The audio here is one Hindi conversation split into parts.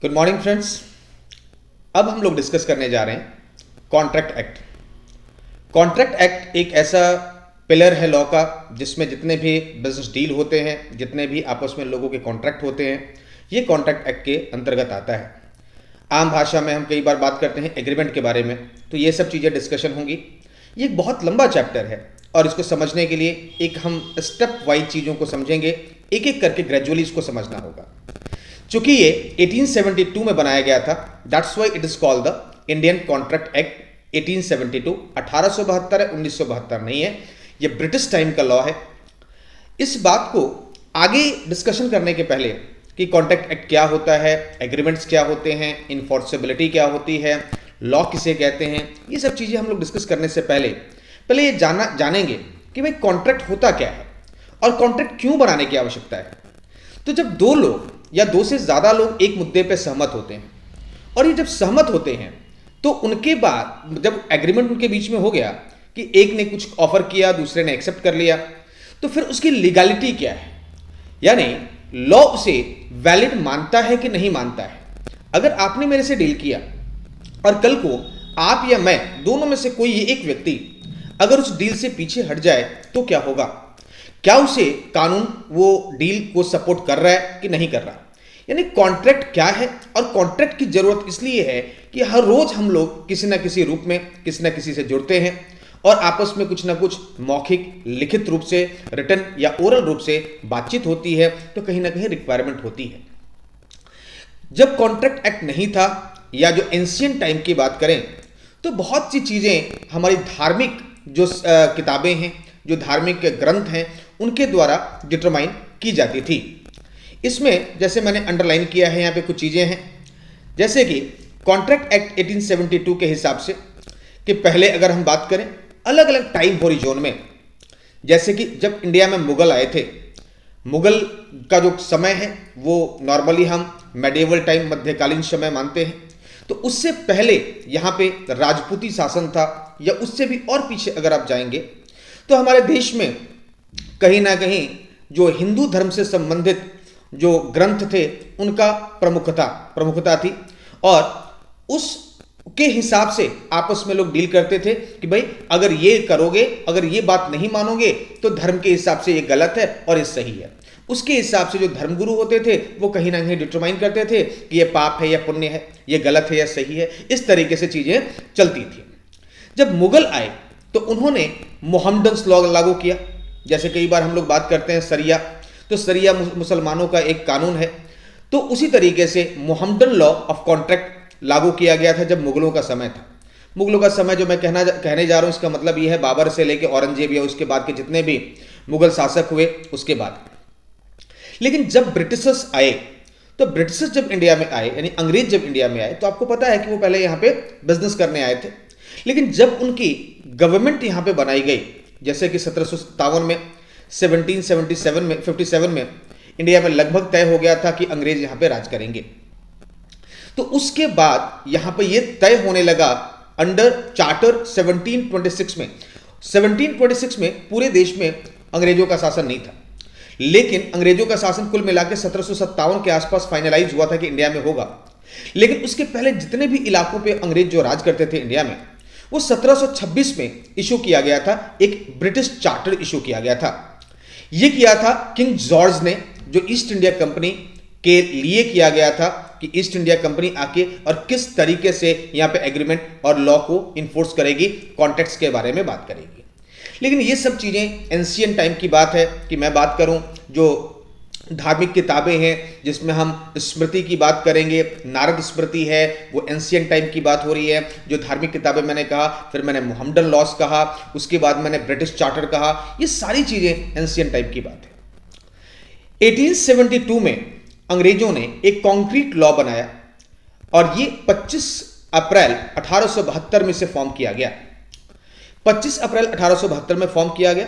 Good morning friends. अब हम लोग डिस्कस करने जा रहे हैं कॉन्ट्रैक्ट एक्ट। कॉन्ट्रैक्ट एक्ट एक ऐसा पिलर है लॉ का जिसमें जितने भी बिजनेस डील होते हैं, जितने भी आपस में लोगों के कॉन्ट्रैक्ट होते हैं, ये कॉन्ट्रैक्ट एक्ट के अंतर्गत आता है। आम भाषा में हम कई बार बात करते हैं एग्रीमेंट के बारे में, तो ये सब चीज़ें डिस्कशन होंगी। ये एक बहुत लंबा चैप्टर है और इसको समझने के लिए एक हम स्टेप वाइज चीज़ों को समझेंगे, एक एक करके ग्रेजुअली इसको समझना होगा। चूंकि ये 1872 में बनाया गया था, that's why it is called the Indian contract act 1872। 1872 है, 1972 नहीं है। ये ब्रिटिश टाइम का लॉ है। इस बात को आगे डिस्कशन करने के पहले कि कॉन्ट्रैक्ट एक्ट क्या होता है, एग्रीमेंट्स क्या होते हैं, इन्फोर्सेबिलिटी क्या होती है, लॉ किसे कहते हैं, ये सब चीज़ें हम लोग डिस्कस करने से पहले ये जानेंगे कि भाई कॉन्ट्रैक्ट होता क्या है और कॉन्ट्रैक्ट क्यों बनाने की आवश्यकता है। तो जब दो लोग या दो से ज़्यादा लोग एक मुद्दे पर सहमत होते हैं और ये जब सहमत होते हैं तो उनके बाद जब एग्रीमेंट उनके बीच में हो गया कि एक ने कुछ ऑफर किया, दूसरे ने एक्सेप्ट कर लिया, तो फिर उसकी लीगैलिटी क्या है, यानी लॉ उसे वैलिड मानता है कि नहीं मानता है। अगर आपने मेरे से डील किया और कल को आप या मैं दोनों में से कोई एक व्यक्ति अगर उस डील से पीछे हट जाए तो क्या होगा? क्या उसे कानून वो डील को सपोर्ट कर रहा है कि नहीं कर रहा? यानी कॉन्ट्रैक्ट क्या है और कॉन्ट्रैक्ट की जरूरत इसलिए है कि हर रोज हम लोग किसी ना किसी रूप में किसी ना किसी से जुड़ते हैं और आपस में कुछ ना कुछ मौखिक, लिखित रूप से, रिटन या ओरल रूप से बातचीत होती है, तो कहीं ना कहीं रिक्वायरमेंट होती है। जब कॉन्ट्रैक्ट एक्ट नहीं था या जो एंशिएंट टाइम की बात करें तो बहुत सी चीजें हमारी धार्मिक जो किताबें हैं, जो धार्मिक ग्रंथ हैं, उनके द्वारा डिटरमाइन की जाती थी। इसमें जैसे मैंने अंडरलाइन किया है यहाँ पे कुछ चीज़ें हैं, जैसे कि कॉन्ट्रैक्ट एक्ट 1872 के हिसाब से कि पहले अगर हम बात करें अलग अलग टाइम हॉरिजॉन में, जैसे कि जब इंडिया में मुगल आए थे, मुगल का जो समय है वो नॉर्मली हम मेडिएवल टाइम, मध्यकालीन समय मानते हैं। तो उससे पहले यहाँ पे राजपूती शासन था, या उससे भी और पीछे अगर आप जाएंगे तो हमारे देश में कहीं ना कहीं जो हिंदू धर्म से संबंधित जो ग्रंथ थे उनका प्रमुखता थी और उसके हिसाब से आपस में लोग डील करते थे कि भाई अगर ये करोगे, अगर ये बात नहीं मानोगे तो धर्म के हिसाब से ये गलत है और ये सही है। उसके हिसाब से जो धर्मगुरु होते थे वो कहीं ना कहीं डिटरमाइन करते थे कि ये पाप है या पुण्य है, ये गलत है या सही है। इस तरीके से चीजें चलती थी। जब मुगल आए तो उन्होंने मोहम्मडन लॉ लागू किया। जैसे कई बार हम लोग बात करते हैं सरिया, तो सरिया मुसलमानों का एक कानून है। तो उसी तरीके से मोहम्मडन लॉ ऑफ कॉन्ट्रैक्ट लागू किया गया था जब मुगलों का समय था। मुगलों का समय जो मैं कहने जा रहा हूं, इसका मतलब यह है बाबर से लेकर औरंगजेब या उसके बाद के जितने भी मुगल शासक हुए उसके बाद। लेकिन जब ब्रिटिशर्स आए, तो ब्रिटिशर्स जब इंडिया में आए, यानी अंग्रेज जब इंडिया में आए, तो आपको पता है कि वो पहले यहाँ पे बिजनेस करने आए थे। लेकिन जब उनकी गवर्नमेंट यहाँ पे बनाई गई, जैसे कि 1757 में, 1777 में, 57 में इंडिया में लगभग तय हो गया था कि अंग्रेज यहाँ पे राज करेंगे। तो उसके बाद यहाँ पे ये तय होने लगा अंडर चार्टर 1726 में। 1726 में पूरे देश में अंग्रेजों का शासन नहीं था, लेकिन अंग्रेजों का शासन कुल मिलाकर 1757 के आसपास फाइनलाइज हुआ था कि इंडिया में होगा। लेकिन उसके पहले जितने भी इलाकों पे अंग्रेज जो राज करते थे इंडिया में, वो 1726 में इशू किया गया था, एक ब्रिटिश चार्टर इशू किया गया था। यह किया था किंग जॉर्ज ने, जो ईस्ट इंडिया कंपनी के लिए किया गया था कि ईस्ट इंडिया कंपनी आके और किस तरीके से यहाँ पे एग्रीमेंट और लॉ को इन्फोर्स करेगी, कॉन्टेक्ट्स के बारे में बात करेगी। लेकिन ये सब चीजें एंशिएंट टाइम की बात है। कि मैं बात करूं जो धार्मिक किताबें हैं जिसमें हम स्मृति की बात करेंगे, नारद स्मृति है, वो एंशिएंट टाइम की बात हो रही है। जो धार्मिक किताबें मैंने कहा, फिर मैंने मोहम्मडन लॉस कहा, उसके बाद मैंने ब्रिटिश चार्टर कहा, ये सारी चीजें एंशिएंट टाइम की बात है। 1872 में अंग्रेजों ने एक कॉन्क्रीट लॉ बनाया और ये 25 अप्रैल 1872 में से फॉर्म किया गया। 25 अप्रैल 1872 में फॉर्म किया गया।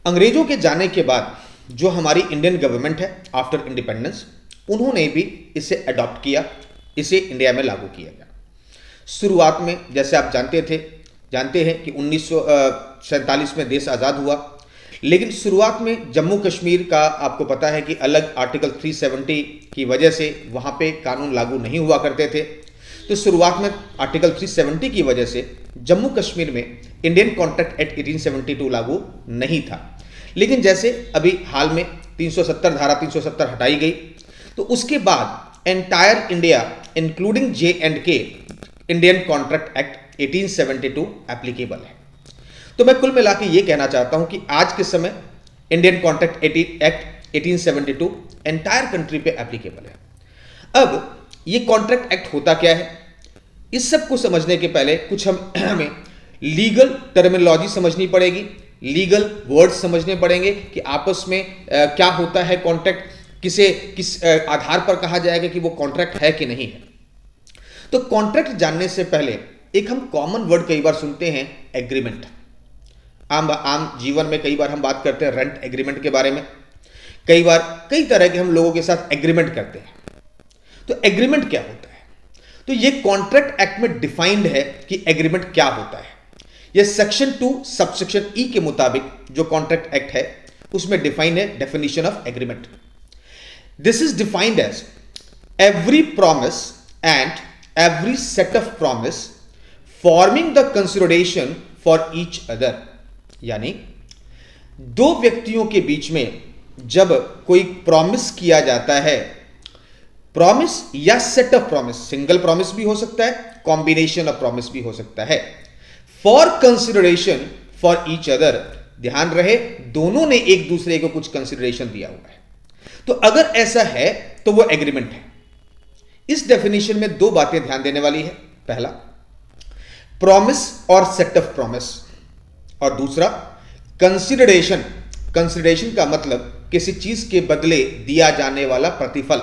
अंग्रेजों के जाने के बाद जो हमारी इंडियन गवर्नमेंट है आफ्टर इंडिपेंडेंस, उन्होंने भी इसे अडॉप्ट किया, इसे इंडिया में लागू किया गया। शुरुआत में जैसे आप जानते हैं कि 1947 में देश आज़ाद हुआ, लेकिन शुरुआत में जम्मू कश्मीर का आपको पता है कि अलग आर्टिकल 370 की वजह से वहाँ पे कानून लागू नहीं हुआ करते थे। तो शुरुआत में आर्टिकल 370 की वजह से जम्मू कश्मीर में इंडियन कॉन्ट्रैक्ट एक्ट 1872 लागू नहीं था। लेकिन जैसे अभी हाल में 370 धारा 370 हटाई गई, तो उसके बाद entire India including J&K Indian contract act 1872 applicable है। तो मैं कुल मिला के ये कहना चाहता हूं कि आज के समय Indian contract act 1872 entire country पे एप्लीकेबल है। अब ये कॉन्ट्रैक्ट एक्ट होता क्या है, इस सब को समझने के पहले कुछ हमें लीगल टर्मिनोलॉजी समझनी पड़ेगी, लीगल वर्ड्स समझने पड़ेंगे कि आपस में क्या होता है कॉन्ट्रैक्ट, किस आधार पर कहा जाएगा कि वो कॉन्ट्रैक्ट है कि नहीं है। तो कॉन्ट्रैक्ट जानने से पहले एक हम कॉमन वर्ड कई बार सुनते हैं, एग्रीमेंट। आम जीवन में कई बार हम बात करते हैं रेंट एग्रीमेंट के बारे में, कई बार कई तरह के हम लोगों के साथ एग्रीमेंट करते हैं। तो एग्रीमेंट क्या होता है, तो ये कॉन्ट्रैक्ट एक्ट में डिफाइंड है कि एग्रीमेंट क्या होता है। ये सेक्शन 2 सबसेक्शन ई के मुताबिक जो कॉन्ट्रैक्ट एक्ट है उसमें डिफाइंड है definition of agreement. This is defined as every promise and every set of promise forming the consideration for each other. यानी दो व्यक्तियों के बीच में जब कोई प्रॉमिस किया जाता है, प्रॉमिस या set of promise, single promise भी हो सकता है, कॉम्बिनेशन ऑफ प्रॉमिस भी हो सकता है, for consideration for each other. ध्यान रहे दोनों ने एक दूसरे को कुछ कंसिडरेशन दिया हुआ है, तो अगर ऐसा है तो वो एग्रीमेंट है। इस डेफिनेशन में दो बातें ध्यान देने वाली है, पहला प्रॉमिस और सेट ऑफ प्रॉमिस, और दूसरा कंसिडरेशन। कंसिडरेशन का मतलब किसी चीज के बदले दिया जाने वाला प्रतिफल।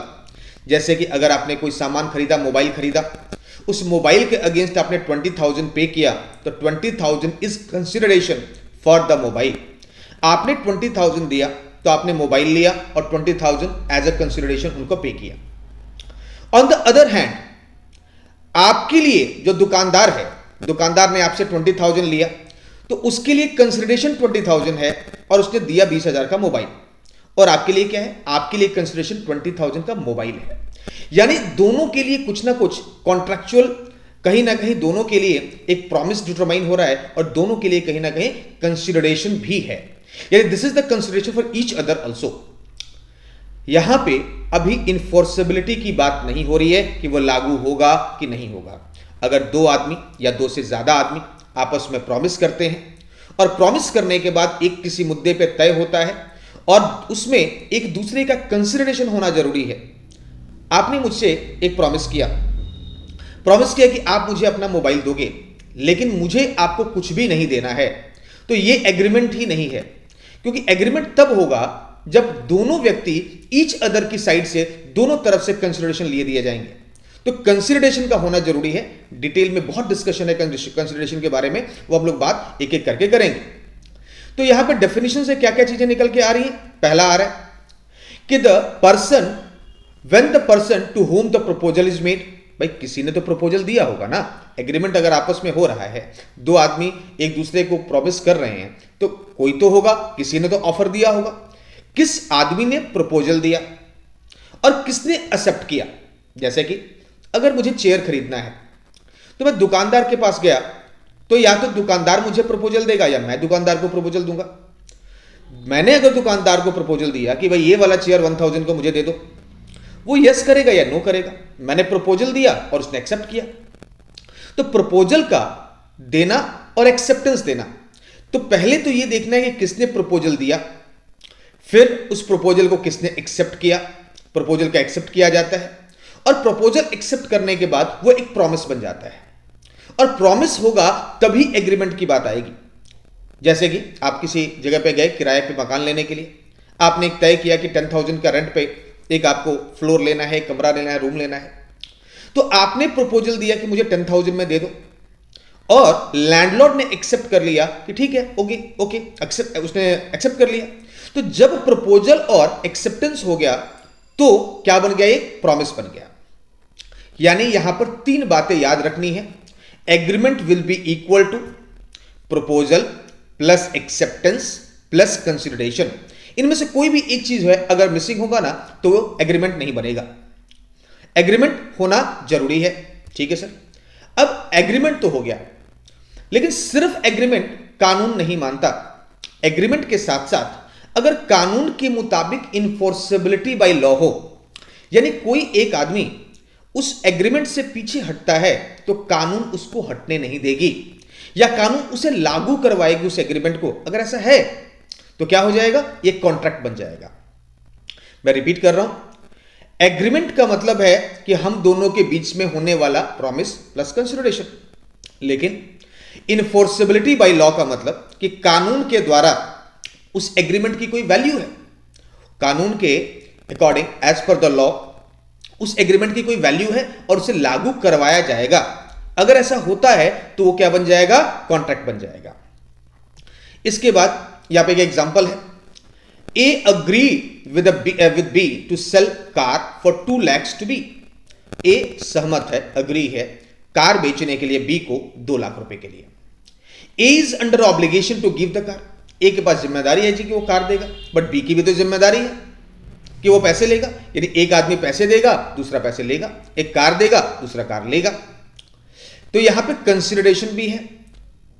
जैसे कि अगर आपने कोई सामान खरीदा, मोबाइल खरीदा, उस मोबाइल के अगेंस्ट आपने 20,000 पे किया, तो 20,000 is consideration for the mobile. आपने 20,000 दिया तो आपने मोबाइल लिया और 20,000 एज अ कंसिडरेशन उनको पे किया। ऑन द अदर हैंड, आपके लिए जो दुकानदार है, दुकानदार ने आपसे 20,000 लिया तो उसके लिए कंसिडरेशन 20,000 है और उसने दिया 20,000 का मोबाइल, और आपके लिए क्या है, आपके लिए कंसिडरेशन 20,000 का मोबाइल है। यानी दोनों के लिए कुछ ना कुछ कॉन्ट्रैक्चुअल, कहीं ना कहीं दोनों के लिए एक प्रॉमिस डिटरमाइन हो रहा है और दोनों के लिए कहीं ना कहीं कंसिडरेशन भी है। यानी this is the consideration for each other also. यहां पे अभी इन्फोर्सेबिलिटी की बात नहीं हो रही है कि वो लागू होगा कि नहीं होगा। अगर दो आदमी या दो से ज्यादा आदमी आपस में प्रॉमिस करते हैं और प्रॉमिस करने के बाद एक किसी मुद्दे पे तय होता है और उसमें एक दूसरे का कंसिडरेशन होना जरूरी है। आपने मुझसे एक प्रॉमिस किया कि आप मुझे अपना मोबाइल दोगे, लेकिन मुझे आपको कुछ भी नहीं देना है, तो ये एग्रीमेंट ही नहीं है। क्योंकि एग्रीमेंट तब होगा जब दोनों व्यक्ति ईच अदर की साइड से दोनों तरफ से कंसिडरेशन लिए दिए जाएंगे। तो कंसिडरेशन का होना जरूरी है। डिटेल में बहुत डिस्कशन है कंसिडरेशन के बारे में, वो हम लोग बात एक एक करके करेंगे। तो यहां पर डेफिनेशन से क्या क्या चीजें निकल के आ रही हैं। पहला आ रहा है कि when the person to whom the proposal is made. भाई किसी ने तो प्रपोजल दिया होगा ना। एग्रीमेंट अगर आपस में हो रहा है, दो आदमी एक दूसरे को प्रॉमिस कर रहे हैं, तो कोई तो होगा, किसी ने तो ऑफर दिया होगा। किस आदमी ने प्रपोजल दिया और किसने एक्सेप्ट किया। जैसे कि अगर मुझे चेयर खरीदना है तो मैं दुकानदार के पास गया, तो या तो दुकानदार मुझे प्रपोजल देगा या मैं दुकानदार को प्रपोजल दूंगा। मैंने अगर दुकानदार को प्रपोजल दिया कि भाई ये वाला चेयर 1,000 को मुझे दे दो, वो यस करेगा या नो करेगा। मैंने प्रपोजल दिया और उसने एक्सेप्ट किया। तो प्रपोजल का देना और एक्सेप्टेंस देना, तो पहले तो ये देखना है कि किसने प्रपोजल दिया, फिर उस प्रपोजल को किसने एक्सेप्ट किया। प्रपोजल का एक्सेप्ट किया जाता है और प्रपोजल एक्सेप्ट करने के बाद वो एक प्रॉमिस बन जाता है, और प्रॉमिस होगा तभी एग्रीमेंट की बात आएगी। जैसे कि आप किसी जगह पे गए किराए पे मकान लेने के लिए, आपने एक तय किया कि 10,000 का रेंट पे एक आपको फ्लोर लेना है, कमरा लेना है, रूम लेना है। तो आपने प्रपोजल दिया कि मुझे 10,000 में दे दो, और लैंडलॉर्ड ने एक्सेप्ट कर लिया कि ठीक है, ओके एक्सेप्ट, उसने एक्सेप्ट कर लिया। तो जब प्रपोजल और एक्सेप्टेंस हो गया तो क्या बन गया, एक प्रॉमिस बन गया। यानी यहां पर तीन बातें याद रखनी है। Agreement will be equal to proposal plus acceptance plus consideration, इनमें से कोई भी एक चीज है अगर मिसिंग होगा ना तो वो एग्रीमेंट नहीं बनेगा। एग्रीमेंट होना जरूरी है, ठीक है सर। अब एग्रीमेंट तो हो गया, लेकिन सिर्फ एग्रीमेंट कानून नहीं मानता। एग्रीमेंट के साथ साथ अगर कानून के मुताबिक इन्फोर्सेबिलिटी बाय लॉ हो, यानी कोई एक आदमी उस एग्रीमेंट से पीछे हटता है तो कानून उसको हटने नहीं देगी, या कानून उसे लागू करवाएगी उस एग्रीमेंट को। अगर ऐसा है तो क्या हो जाएगा, ये कॉन्ट्रैक्ट बन जाएगा। मैं रिपीट कर रहा हूं, एग्रीमेंट का मतलब है कि हम दोनों के बीच में होने वाला प्रॉमिस प्लस कंसिडरेशन, लेकिन इन्फोर्सेबिलिटी बाय लॉ का मतलब कि कानून के द्वारा उस एग्रीमेंट की कोई वैल्यू है, कानून के according as per the law उस एग्रीमेंट की कोई वैल्यू है और उसे लागू करवाया जाएगा। अगर ऐसा होता है तो वो क्या बन जाएगा, कॉन्ट्रैक्ट बन जाएगा। इसके बाद यहां पे एक एग्जांपल है, A agree with B to sell car for 2 lakhs to B. A सहमत है, अग्री है कार बेचने के लिए बी को 2 लाख रुपए के लिए। A is under obligation to give the car, A के पास जिम्मेदारी है जी कि वो कार देगा, बट बी की भी तो जिम्मेदारी है कि वो पैसे लेगा। यानी एक आदमी पैसे देगा, दूसरा पैसे लेगा, एक कार देगा, दूसरा कार लेगा। तो यहां पे कंसिडरेशन भी है,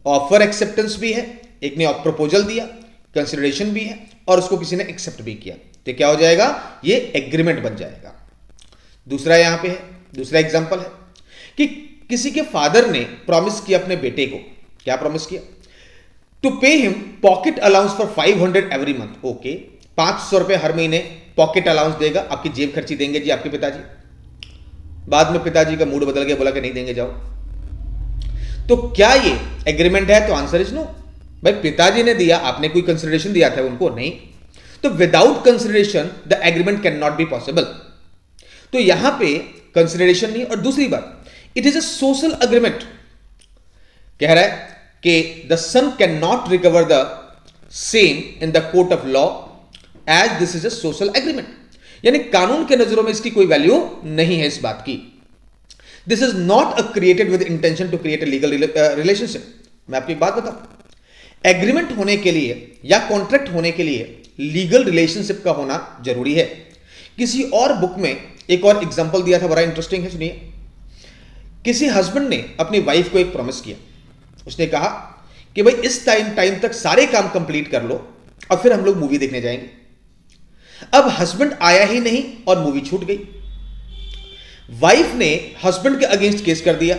ऑफर एक्सेप्टेंस भी है, एक ने प्रपोजल दिया, कंसिडरेशन भी है और उसको किसी ने एक्सेप्ट भी किया, तो क्या हो जाएगा, ये एग्रीमेंट बन जाएगा। दूसरा यहां पे है, दूसरा एग्जांपल है कि किसी के फादर ने प्रॉमिस किया अपने बेटे को, क्या प्रॉमिस किया, to pay him pocket allowance for 500 every month. Okay, 500 रुपए हर महीने पॉकेट अलाउंस देगा, आपकी जेब खर्ची देंगे जी आपके पिताजी। बाद में पिताजी का मूड बदल गया, बोला कि नहीं देंगे, जाओ। तो क्या ये एग्रीमेंट है, तो आंसर इज नो। भाई पिताजी ने दिया, आपने कोई कंसिडरेशन दिया था उनको, नहीं, तो without consideration the agreement can not be possible. तो यहां पे कंसिडरेशन नहीं। और दूसरी बात, it is a social agreement, कह रहा है कि the son can not recover the same in the court of law as this is a social agreement, यानी कानून के नजरों में इसकी कोई वैल्यू नहीं है इस बात की। This is not a created with intention to create a legal relationship. मैं आपको एक बात बताऊं, एग्रीमेंट होने के लिए या कॉन्ट्रैक्ट होने के लिए लीगल रिलेशनशिप का होना जरूरी है। किसी और बुक में एक और एग्जांपल दिया था, बड़ा इंटरेस्टिंग है, सुनिए। किसी हस्बैंड ने अपनी वाइफ को एक प्रॉमिस किया, उसने कहा कि भाई इस टाइम तक सारे काम कंप्लीट कर लो और फिर हम लोग मूवी देखने जाएंगे। अब हस्बैंड आया ही नहीं और मूवी छूट गई। वाइफ ने हस्बैंड के अगेंस्ट केस कर दिया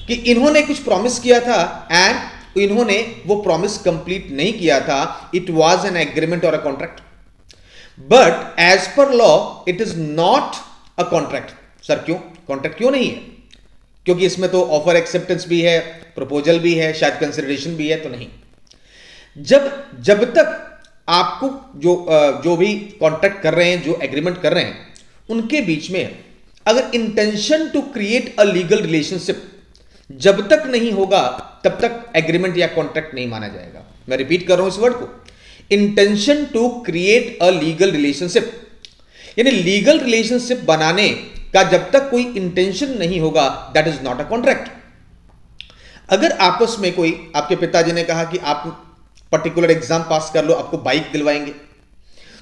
कि इन्होंने कुछ प्रॉमिस किया था एंड इन्होंने वो प्रॉमिस कंप्लीट नहीं किया था, इट वाज एन एग्रीमेंट और a contract, but as per law it is not a contract. Sir क्यों कॉन्ट्रैक्ट क्यों नहीं है? क्योंकि इसमें तो ऑफर एक्सेप्टेंस भी है, प्रपोजल भी है, शायद कंसिडरेशन भी है, तो नहीं। जब तक आपको जो भी कॉन्ट्रैक्ट कर रहे हैं, जो एग्रीमेंट कर रहे हैं, उनके बीच में अगर intention to create a legal relationship जब तक नहीं होगा तब तक एग्रीमेंट या कॉन्ट्रैक्ट नहीं माना जाएगा। मैं रिपीट कर रहा हूं इस वर्ड को, intention to create a legal relationship, यानी लीगल रिलेशनशिप बनाने का जब तक कोई इंटेंशन नहीं होगा, that is not a contract. अगर आपस में कोई, आपके पिताजी ने कहा कि आप पर्टिकुलर एग्जाम पास कर लो, आपको बाइक दिलवाएंगे,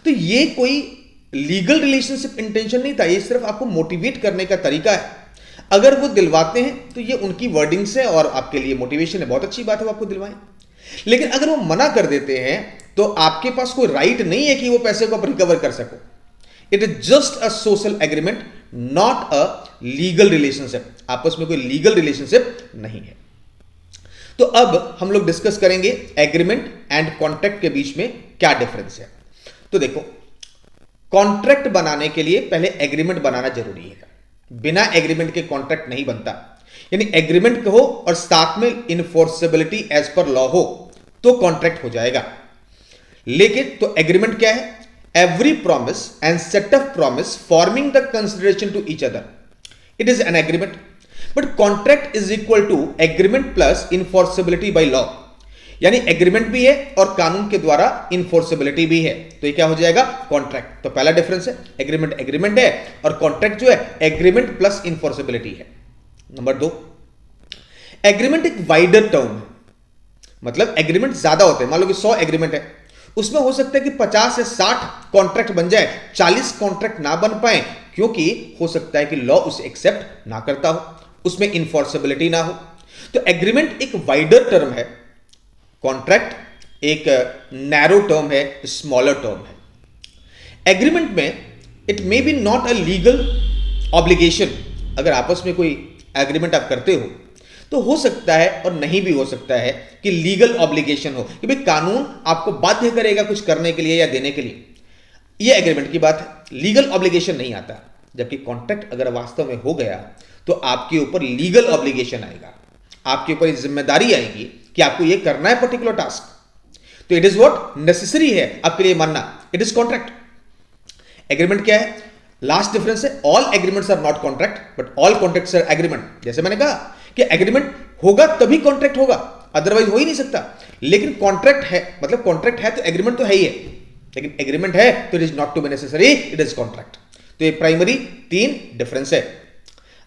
तो ये कोई लीगल रिलेशनशिप इंटेंशन नहीं था, ये सिर्फ आपको मोटिवेट करने का तरीका है। अगर वो दिलवाते हैं तो ये उनकी वर्डिंग्स है और आपके लिए मोटिवेशन है, बहुत अच्छी बात है वो आपको दिलवाएं। लेकिन अगर वो मना कर देते हैं तो आपके पास कोई राइट नहीं है कि वो पैसे को आप रिकवर कर सको। It is just a social agreement, not a legal relationship. आपस में कोई लीगल रिलेशनशिप नहीं है। तो अब हम लोग डिस्कस करेंगे एग्रीमेंट एंड कॉन्ट्रैक्ट के बीच में क्या डिफरेंस है। तो देखो, कॉन्ट्रैक्ट बनाने के लिए पहले एग्रीमेंट बनाना जरूरी है, बिना एग्रीमेंट के कॉन्ट्रैक्ट नहीं बनता। यानी एग्रीमेंट हो और साथ में इनफोर्सेबिलिटी एज पर लॉ हो तो कॉन्ट्रैक्ट हो जाएगा। लेकिन तो एग्रीमेंट क्या है? Every promise and set of promise forming the consideration to each other, it is an agreement. But contract is equal to agreement plus enforceability by law, यानी एग्रीमेंट भी है और कानून के द्वारा इनफोर्सेबिलिटी भी है, तो ये क्या हो जाएगा? कॉन्ट्रैक्ट। तो पहला डिफरेंस है, एग्रीमेंट एग्रीमेंट है और कॉन्ट्रैक्ट जो है एग्रीमेंट प्लस इनफोर्सेबिलिटी है। नंबर 2, एग्रीमेंट एक वाइडर टर्म है, मतलब एग्रीमेंट ज्यादा होते हैं। मान लो कि 100 एग्रीमेंट है, उसमें हो सकता है कि 50 से 60 कॉन्ट्रैक्ट बन जाए, 40 कॉन्ट्रैक्ट ना बन पाए, क्योंकि हो सकता है कि लॉ उसे एक्सेप्ट ना करता हो, उसमें इनफोर्सेबिलिटी ना हो। तो एग्रीमेंट एक वाइडर टर्म है, कॉन्ट्रैक्ट एक नैरो टर्म है, स्मॉलर टर्म है। एग्रीमेंट में it may be not a legal obligation. अगर आपस में कोई एग्रीमेंट आप करते हो तो हो सकता है और नहीं भी हो सकता है कि लीगल ऑब्लिगेशन हो कि भाई कानून आपको बाध्य करेगा कुछ करने के लिए या देने के लिए, यह एग्रीमेंट की बात है। लीगल ऑब्लिगेशन नहीं आता। जबकि कॉन्ट्रैक्ट अगर वास्तव में हो गया तो आपके ऊपर लीगल ऑब्लिगेशन आएगा, आपके ऊपर जिम्मेदारी आएगी कि आपको यह करना है पर्टिकुलर टास्क। तो इट इज व्हाट नेसेसरी है आपके लिए मानना, इट इज कॉन्ट्रैक्ट। एग्रीमेंट क्या है? लास्ट डिफरेंस है, all agreements are not contract but all contracts are agreement. जैसे मैंने कहा कि एग्रीमेंट होगा तभी कॉन्ट्रैक्ट होगा, अदरवाइज हो ही नहीं सकता। लेकिन कॉन्ट्रैक्ट है मतलब कॉन्ट्रैक्ट है तो एग्रीमेंट तो है ही है, लेकिन एग्रीमेंट है तो it is not to be necessary, it is contract. तो ये प्राइमरी 3 डिफरेंस है।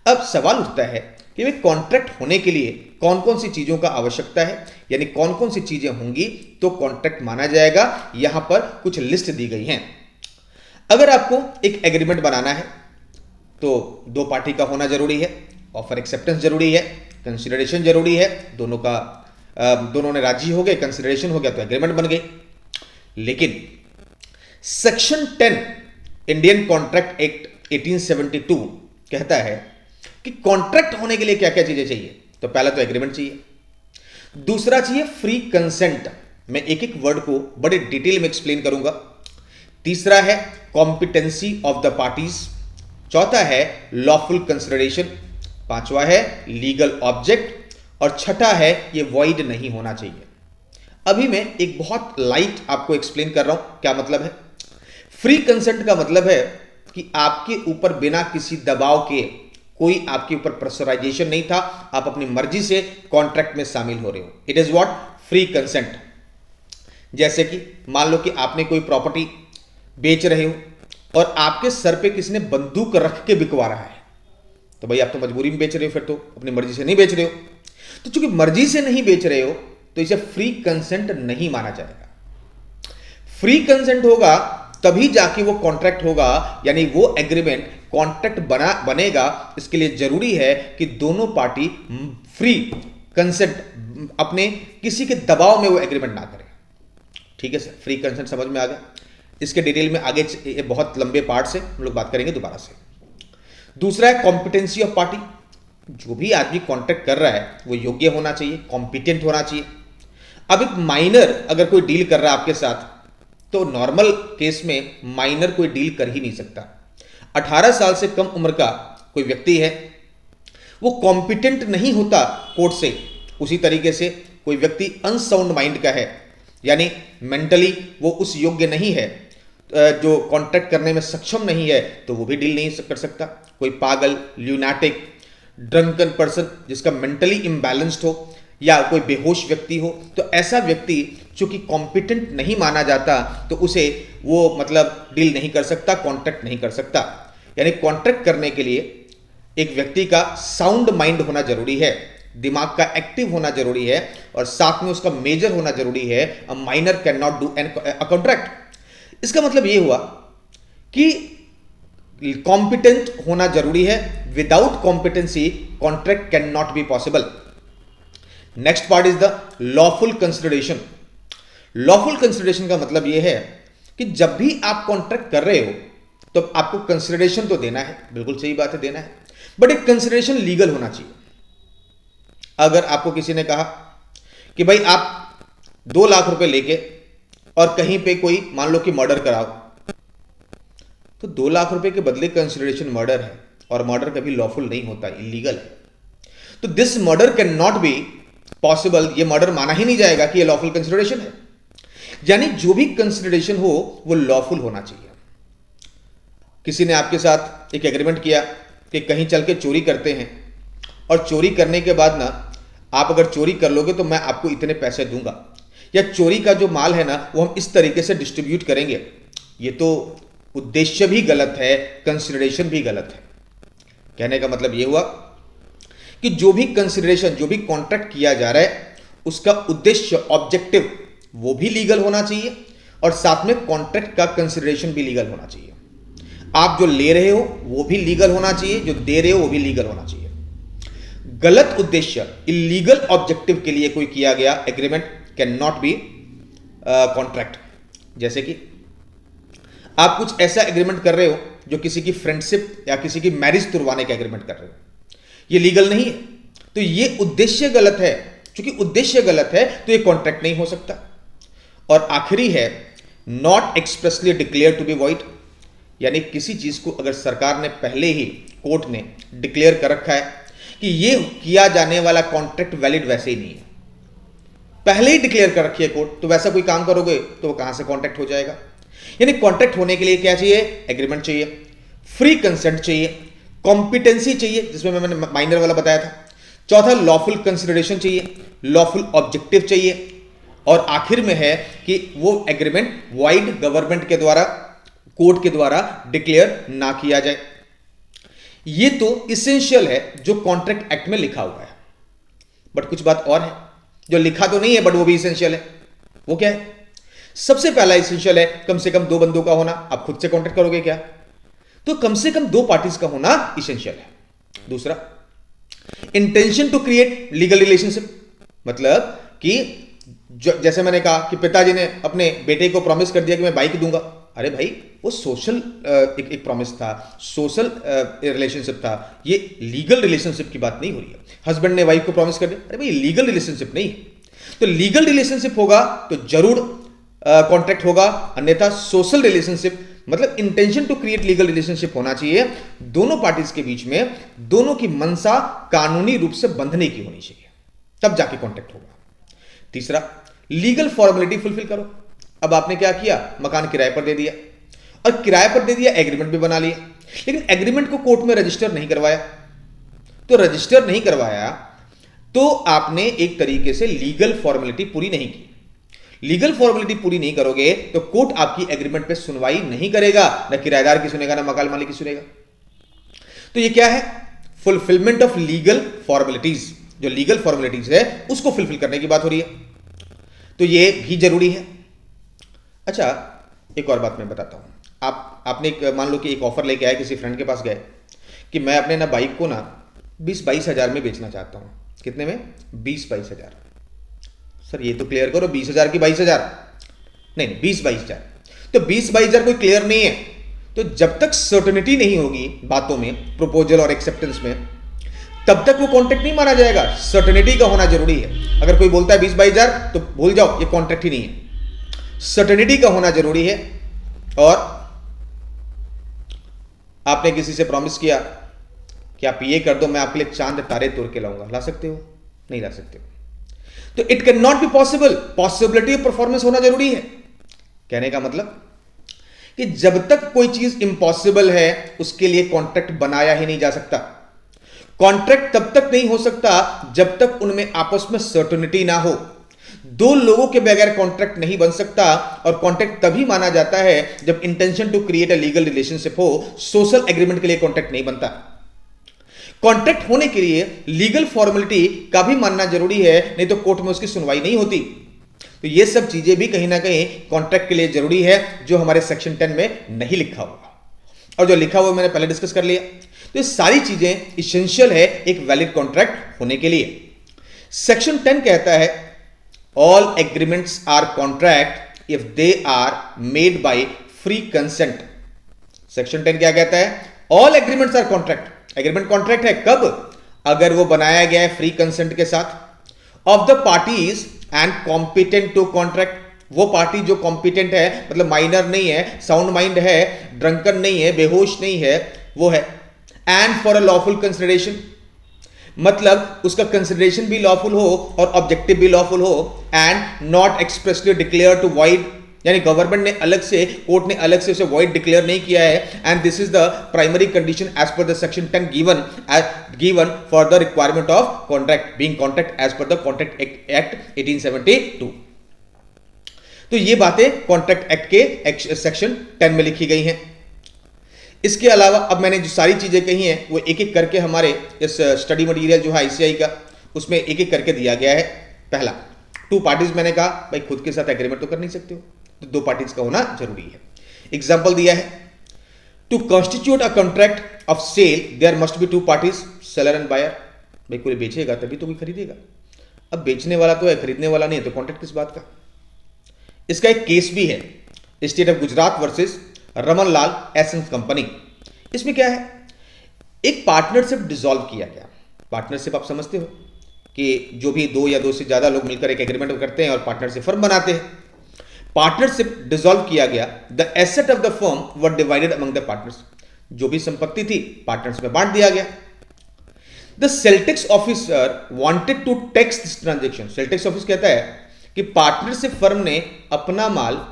अब सवाल उठता है कि भाई कॉन्ट्रैक्ट होने के लिए कौन कौन सी चीजों का आवश्यकता है, यानी कौन कौन सी चीजें होंगी तो कॉन्ट्रैक्ट माना जाएगा। यहां पर कुछ लिस्ट दी गई हैं। अगर आपको एक एग्रीमेंट बनाना है तो 2 पार्टी का होना जरूरी है, ऑफर एक्सेप्टेंस जरूरी है, कंसिडरेशन जरूरी है, दोनों ने राजी हो गए, कंसिडरेशन हो गया तो एग्रीमेंट बन गई। लेकिन सेक्शन 10 इंडियन कॉन्ट्रैक्ट एक्ट 1872 कहता है कि कॉन्ट्रैक्ट होने के लिए क्या क्या चीजें चाहिए। तो पहला तो एग्रीमेंट चाहिए, दूसरा चाहिए फ्री कंसेंट, मैं एक एक वर्ड को बड़े डिटेल में एक्सप्लेन करूंगा। तीसरा है कॉम्पिटेंसी ऑफ द पार्टीज, चौथा है लॉफुल कंसिडरेशन, पांचवा है लीगल ऑब्जेक्ट और छठा है ये वॉइड नहीं होना चाहिए। अभी मैं एक बहुत लाइट आपको एक्सप्लेन कर रहा हूं क्या मतलब है। फ्री कंसेंट का मतलब है कि आपके ऊपर बिना किसी दबाव के, कोई आपके ऊपर प्रेशराइजेशन नहीं था, आप अपनी मर्जी से कॉन्ट्रैक्ट में शामिल हो रहे हो, it is what free consent. जैसे कि मान लो कि आपने कोई प्रॉपर्टी बेच रहे हो और आपके सर पे किसी ने बंदूक रख के बिकवा रहा है, तो भाई आप तो मजबूरी में बेच रहे हो, फिर तो अपनी मर्जी से नहीं बेच रहे हो। तो चूंकि मर्जी से नहीं बेच रहे हो तो इसे फ्री कंसेंट नहीं माना जाएगा। फ्री कंसेंट होगा तभी जाके वो कॉन्ट्रैक्ट होगा, यानी वो एग्रीमेंट कॉन्ट्रैक्ट बनेगा। इसके लिए जरूरी है कि दोनों पार्टी फ्री कंसेंट, अपने किसी के दबाव में वो एग्रीमेंट ना करें। ठीक है सर, फ्री कंसेंट समझ में आ गया। इसके डिटेल में आगे बहुत लंबे पार्ट से हम लोग बात करेंगे दोबारा से। दूसरा है कॉम्पिटेंसी ऑफ पार्टी, जो भी आदमी कॉन्ट्रैक्ट कर रहा है वो योग्य होना चाहिए, कॉम्पिटेंट होना चाहिए। अब एक माइनर अगर कोई डील कर रहा है आपके साथ, तो नॉर्मल केस में माइनर कोई डील कर ही नहीं सकता। 18 साल से कम उम्र का कोई व्यक्ति है, वो कॉम्पिटेंट नहीं होता कोर्ट से। उसी तरीके से कोई व्यक्ति अनसाउंड माइंड का है, यानी मेंटली वो उस योग्य नहीं है, जो कॉन्ट्रैक्ट करने में सक्षम नहीं है, तो वो भी डील नहीं कर सकता। कोई पागल, ल्यूनाटिक, ड्रंकन पर्सन जिसका मेंटली इम्बैलेंस्ड हो, या कोई बेहोश व्यक्ति हो, तो ऐसा व्यक्ति चूंकि कॉम्पिटेंट नहीं माना जाता तो उसे वो मतलब डील नहीं कर सकता, कॉन्ट्रैक्ट नहीं कर सकता। यानी कॉन्ट्रैक्ट करने के लिए एक व्यक्ति का साउंड माइंड होना जरूरी है, दिमाग का एक्टिव होना जरूरी है, और साथ में उसका मेजर होना जरूरी है। A minor can not do a contract. इसका मतलब यह हुआ कि कॉम्पिटेंट होना जरूरी है, without competency contract can not be possible. Next part is the lawful consideration. Lawful consideration का मतलब यह है कि जब भी आप कॉन्ट्रैक्ट कर रहे हो तो आपको कंसिडरेशन तो देना है, बिल्कुल सही बात है, देना है, बट एक कंसिडरेशन लीगल होना चाहिए। अगर आपको किसी ने कहा कि भाई आप 2 लाख रुपए लेके और कहीं पे कोई मान लो कि मर्डर कराओ, तो 2 लाख रुपए के बदले कंसिडरेशन मर्डर है, और मर्डर कभी लॉफुल नहीं होता, इलीगल है। तो this murder can not be possible, ये मर्डर माना ही नहीं जाएगा कि ये लॉफुल कंसिडरेशन है। यानी जो भी कंसिडरेशन हो वो लॉफुल होना चाहिए। किसी ने आपके साथ एक एग्रीमेंट किया कि कहीं चल के चोरी करते हैं, और चोरी करने के बाद ना आप अगर चोरी कर लोगे तो मैं आपको इतने पैसे दूंगा, या चोरी का जो माल है ना वो हम इस तरीके से डिस्ट्रीब्यूट करेंगे। ये तो उद्देश्य भी गलत है, कंसिडरेशन भी गलत है। कहने का मतलब ये हुआ कि जो भी कंसिडरेशन, जो भी कॉन्ट्रैक्ट किया जा रहा है, उसका उद्देश्य, ऑब्जेक्टिव, वो भी लीगल होना चाहिए, और साथ में कॉन्ट्रैक्ट का कंसिडरेशन भी लीगल होना चाहिए। आप जो ले रहे हो वो भी लीगल होना चाहिए, जो दे रहे हो वो भी लीगल होना चाहिए। गलत उद्देश्य, इलीगल ऑब्जेक्टिव के लिए कोई किया गया agreement can not B contract. जैसे कि आप कुछ ऐसा एग्रीमेंट कर रहे हो जो किसी की फ्रेंडशिप या किसी की मैरिज तुड़वाने का एग्रीमेंट कर रहे हो, ये लीगल नहीं है, तो ये उद्देश्य गलत है। क्योंकि उद्देश्य गलत है तो ये कॉन्ट्रैक्ट नहीं हो सकता। और आखिरी है not expressly declare to be void, यानी किसी चीज को अगर सरकार ने पहले ही कोर्ट ने डिक्लेयर कर रखा है कि ये किया जाने वाला कॉन्ट्रैक्ट वैलिड वैसे ही नहीं है, पहले ही डिक्लेयर कर रखी है कोर्ट, तो वैसा कोई काम करोगे तो वो कहां से कॉन्ट्रैक्ट हो जाएगा। यानी कॉन्ट्रैक्ट होने के लिए क्या चाहिए? एग्रीमेंट चाहिए, फ्री कंसेंट चाहिए, कॉम्पिटेंसी चाहिए जिसमें मैंने माइनर वाला बताया था, चौथा लॉफुल कंसिडरेशन चाहिए, लॉफुल ऑब्जेक्टिव चाहिए, और आखिर में है कि वो एग्रीमेंट वाइड गवर्नमेंट के द्वारा, कोर्ट के द्वारा डिक्लेयर ना किया जाए। ये तो इसेंशियल है जो कॉन्ट्रैक्ट एक्ट में लिखा हुआ है। बट कुछ बात और है जो लिखा तो नहीं है बट वो भी इसेंशियल है। वो क्या है? सबसे पहला इसेंशियल है कम से कम 2 बंदों का होना। आप खुद से कॉन्ट्रैक्ट करोगे क्या? तो कम से कम 2 पार्टीज का होना इसेंशियल है। दूसरा, intention to create legal relationship, मतलब कि जैसे मैंने कहा कि पिताजी ने अपने बेटे को प्रॉमिस कर दिया कि मैं बाइक दूंगा। अरे भाई, वो सोशल एक प्रॉमिस था, सोशल रिलेशनशिप था, ये लीगल रिलेशनशिप की बात नहीं हो रही है। हस्बैंड ने वाइफ को प्रॉमिस कर दिया, अरे भाई लीगल रिलेशनशिप नहीं। तो लीगल रिलेशनशिप होगा तो जरूर कॉन्ट्रैक्ट होगा, अन्यथा सोशल रिलेशनशिप, मतलब intention to create legal relationship होना चाहिए दोनों पार्टीज के बीच में, दोनों की मंशा कानूनी रूप से बंधने की होनी चाहिए, तब जाके कॉन्ट्रैक्ट होगा। तीसरा, लीगल फॉर्मेलिटी फुलफिल करो। अब आपने क्या किया? मकान किराए पर दे दिया, और किराए पर दे दिया, एग्रीमेंट भी बना लिया, लेकिन एग्रीमेंट को कोर्ट में रजिस्टर नहीं करवाया। तो रजिस्टर नहीं करवाया तो आपने एक तरीके से लीगल फॉर्मेलिटी पूरी नहीं की। लीगल फॉर्मेलिटी पूरी नहीं करोगे तो कोर्ट आपकी एग्रीमेंट पे सुनवाई नहीं करेगा, ना किराएदार की सुनेगा, ना मकान मालिक की सुनेगा। तो ये क्या है? Fulfilment of legal formalities. जो लीगल फॉर्मेलिटीज है उसको फुलफिल करने की बात हो रही है, तो ये भी जरूरी है। अच्छा, एक और बात मैं बताता हूं। आपने मान लो कि एक ऑफर लेके आए, किसी फ्रेंड के पास गए कि मैं अपने ना बाइक को ना 20-22 हजार में बेचना चाहता हूं। कितने में? 20-22 हजार। सर ये तो क्लियर करो, 20 हजार की 22 हजार? नहीं, 20-22 हजार। तो 20-22 हजार कोई क्लियर नहीं है, तो जब तक सर्टेनिटी नहीं होगी बातों में, प्रपोजल और एक्सेप्टेंस में, तब तक वो कॉन्ट्रैक्ट नहीं माना जाएगा। सर्टेनिटी का होना जरूरी है। अगर कोई बोलता है 20-22 हजार तो भूल जाओ, ये कॉन्ट्रैक्ट ही नहीं है। सर्टेनिटी का होना जरूरी है। और आपने किसी से प्रॉमिस किया कि आप ये कर दो, मैं आपके लिए चांद तारे तोड़ के लाऊंगा, ला सकते हो? नहीं ला सकते हो। तो it can not be possible. Possibility of performance होना जरूरी है। कहने का मतलब कि जब तक कोई चीज इंपॉसिबल है उसके लिए कॉन्ट्रैक्ट बनाया ही नहीं जा सकता। कॉन्ट्रैक्ट तब तक नहीं हो सकता जब तक उनमें आपस में सर्टेनिटी ना हो। 2 लोगों के बगैर कॉन्ट्रैक्ट नहीं बन सकता, और कॉन्ट्रैक्ट तभी माना जाता है जब intention to create a legal relationship हो। सोशल एग्रीमेंट के लिए कॉन्ट्रैक्ट नहीं बनता। कॉन्ट्रैक्ट होने के लिए लीगल फॉर्मेलिटी का भी मानना जरूरी है, नहीं तो कोर्ट में उसकी सुनवाई नहीं होती। तो ये सब चीजें भी कहीं ना कहीं कॉन्ट्रैक्ट के लिए जरूरी है, जो हमारे सेक्शन 10 में नहीं लिखा हुआ, और जो लिखा हुआ मैंने पहले डिस्कस कर लिया। तो ये सारी चीजें इसेंशियल है एक वैलिड कॉन्ट्रैक्ट होने के लिए। सेक्शन 10 कहता है all agreements are contract if they are made by free consent. Section 10 क्या कहता है? All agreements are contract. Agreement contract है कब? अगर वो बनाया गया है फ्री कंसेंट के साथ of the parties and competent to contract. वो पार्टी जो कॉम्पिटेंट है, मतलब माइनर नहीं है, साउंड माइंड है, ड्रंकन नहीं है, बेहोश नहीं है, वो है। And for a lawful consideration, मतलब उसका कंसिडरेशन भी लॉफुल हो और ऑब्जेक्टिव भी लॉफुल हो। And not expressly declare to void, यानी गवर्नमेंट ने अलग से, कोर्ट ने अलग से उसे वॉइड डिक्लेयर नहीं किया है। And this is the primary condition as per the section 10 given for the requirement of contract being contract as per the contract act 1872। तो ये बातें कॉन्ट्रैक्ट एक्ट के सेक्शन 10 में लिखी गई हैं। इसके अलावा अब मैंने जो सारी चीजें कही हैं वो एक एक करके हमारे इस स्टडी मटेरियल जो है आईसीआई का, उसमें एक एक करके दिया गया है। पहला, 2 पार्टीज, मैंने कहा भाई खुद के साथ एग्रीमेंट तो कर नहीं सकते हो, तो दो पार्टीज का होना जरूरी है। एग्जाम्पल दिया है, to constitute a contract of sale there must be two parties, seller and buyer. भाई कोई बेचेगा तभी तो कोई खरीदेगा, अब बेचने वाला तो है, खरीदने वाला नहीं है, तो कॉन्ट्रैक्ट किस बात का। इसका एक केस भी है, state of Gujarat versus Raman Lal essence company. इसमें क्या है, एक पार्टनरशिप डिसॉल्व किया गया। पार्टनरशिप आप समझते हो कि जो भी दो या दो से ज्यादा लोग मिलकर एक एग्रीमेंट करते हैं और पार्टनरशिप फर्म बनाते हैं। पार्टनरशिप डिसॉल्व किया गया, the asset of the firm were divided among the partners. जो भी संपत्ति थी पार्टनर्स में बांट दिया गया। The sales tax officer wanted to tax this transaction. Sales tax office कहता है कि पार्टनरशिप फर्म ने अपना माल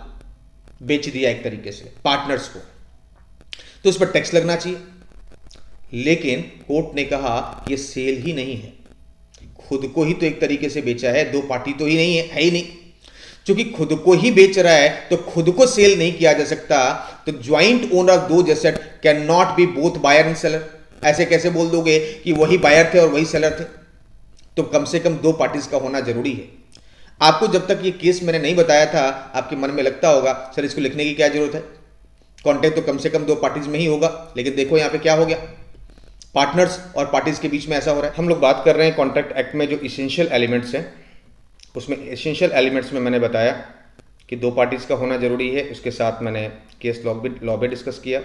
बेच दिया एक तरीके से पार्टनर्स को, तो उस पर टैक्स लगना चाहिए। लेकिन कोर्ट ने कहा कि यह सेल ही नहीं है, खुद को ही तो एक तरीके से बेचा है, दो पार्टी तो ही नहीं है, है ही नहीं। क्योंकि खुद को ही बेच रहा है तो खुद को सेल नहीं किया जा सकता, तो joint owner of the asset can not be both buyer and seller. ऐसे कैसे बोल दोगे कि वही बायर थे और वही सेलर थे, तो कम से कम दो पार्टीज का होना जरूरी है। आपको जब तक ये केस मैंने नहीं बताया था, आपके मन में लगता होगा सर इसको लिखने की क्या जरूरत है, कॉन्ट्रैक्ट तो कम से कम दो पार्टीज में ही होगा। लेकिन देखो यहां पे क्या हो गया, पार्टनर्स और पार्टीज के बीच में ऐसा हो रहा है। हम लोग बात कर रहे हैं कॉन्ट्रैक्ट एक्ट में जो इसेंशियल एलिमेंट्स हैं, उसमें इसेंशियल एलिमेंट्स में मैंने बताया कि दो पार्टीज का होना जरूरी है, उसके साथ मैंने केस लॉ भी डिस्कस किया।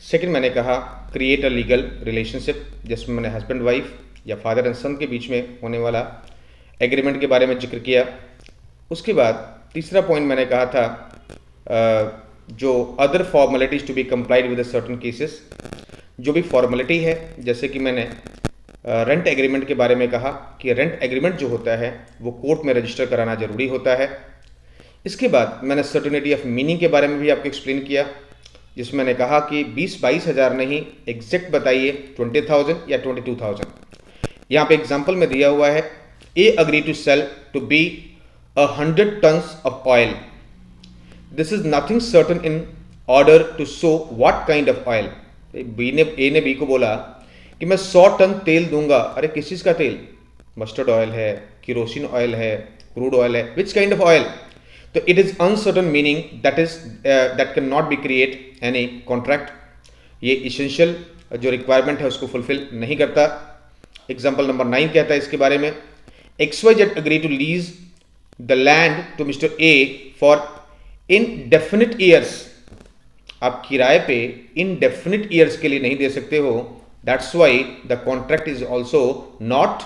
सेकंड मैंने कहा क्रिएट अ लीगल रिलेशनशिप, जिसमें मैंने हस्बैंड वाइफ या फादर एंड सन के बीच में होने वाला एग्रीमेंट के बारे में जिक्र किया। उसके बाद तीसरा पॉइंट मैंने कहा था जो other formalities to be complied with certain cases, जो भी फॉर्मेलिटी है, जैसे कि मैंने रेंट एग्रीमेंट के बारे में कहा कि रेंट एग्रीमेंट जो होता है वो कोर्ट में रजिस्टर कराना जरूरी होता है। इसके बाद मैंने सर्टेनिटी ऑफ मीनिंग के बारे में भी आपको एक्सप्लेन किया, जिसमें मैंने कहा कि 20-22 हज़ार नहीं, एग्जैक्ट बताइए 20,000 या 22,000। यहाँ पे एग्जाम्पल में दिया हुआ है, A agreed to sell to B 100 tons of oil. This is nothing certain in order to show what kind of oil. A ने B को बोला कि मैं 100 टन तेल दूंगा। अरे किस चीज़ का तेल, मस्टर्ड ऑयल है, केरोसिन ऑयल है, क्रूड ऑयल है, विच काइंड ऑफ ऑयल। तो it is uncertain meaning that can not be create any contract. ये इसेंशियल जो रिक्वायरमेंट है उसको फुलफिल नहीं करता। एग्जाम्पल नंबर 9 कहता है इसके बारे में, XYZ agree to lease the land to Mr. A for indefinite years। आप किराए पे indefinite years के लिए नहीं दे सकते हो, that's why the contract is also not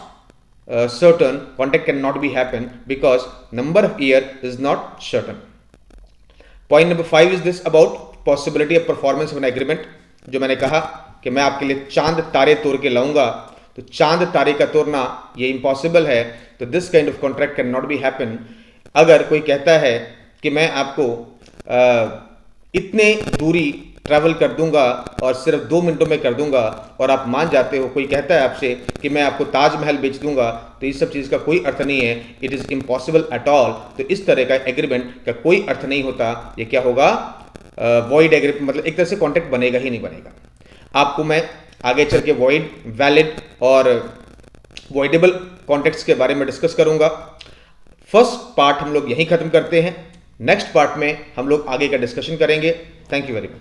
certain, contract cannot be happen because number of year is not certain। Point number 5 is this about possibility of performance of an agreement, जो मैंने कहा कि मैं आपके लिए चांद तारे तोड़ के लाऊंगा, तो चांद तारे का तोड़ना ये इम्पॉसिबल है, तो this kind of contract can not be happen. अगर कोई कहता है कि मैं आपको इतने दूरी ट्रैवल कर दूंगा और सिर्फ 2 मिनटों में कर दूंगा और आप मान जाते हो, कोई कहता है आपसे कि मैं आपको ताजमहल बेच दूंगा, तो इस सब चीज़ का कोई अर्थ नहीं है, it is impossible at all. तो इस तरह का एग्रीमेंट का कोई अर्थ नहीं होता, ये क्या होगा, वॉइड एग्रीमेंट, मतलब एक तरह से कॉन्ट्रैक्ट बनेगा ही नहीं बनेगा। आपको मैं आगे चल के वॉइड, वैलिड और वॉइडेबल कॉन्ट्रैक्ट्स के बारे में डिस्कस करूंगा। फर्स्ट पार्ट हम लोग यहीं खत्म करते हैं, नेक्स्ट पार्ट में हम लोग आगे का डिस्कशन करेंगे। Thank you very much.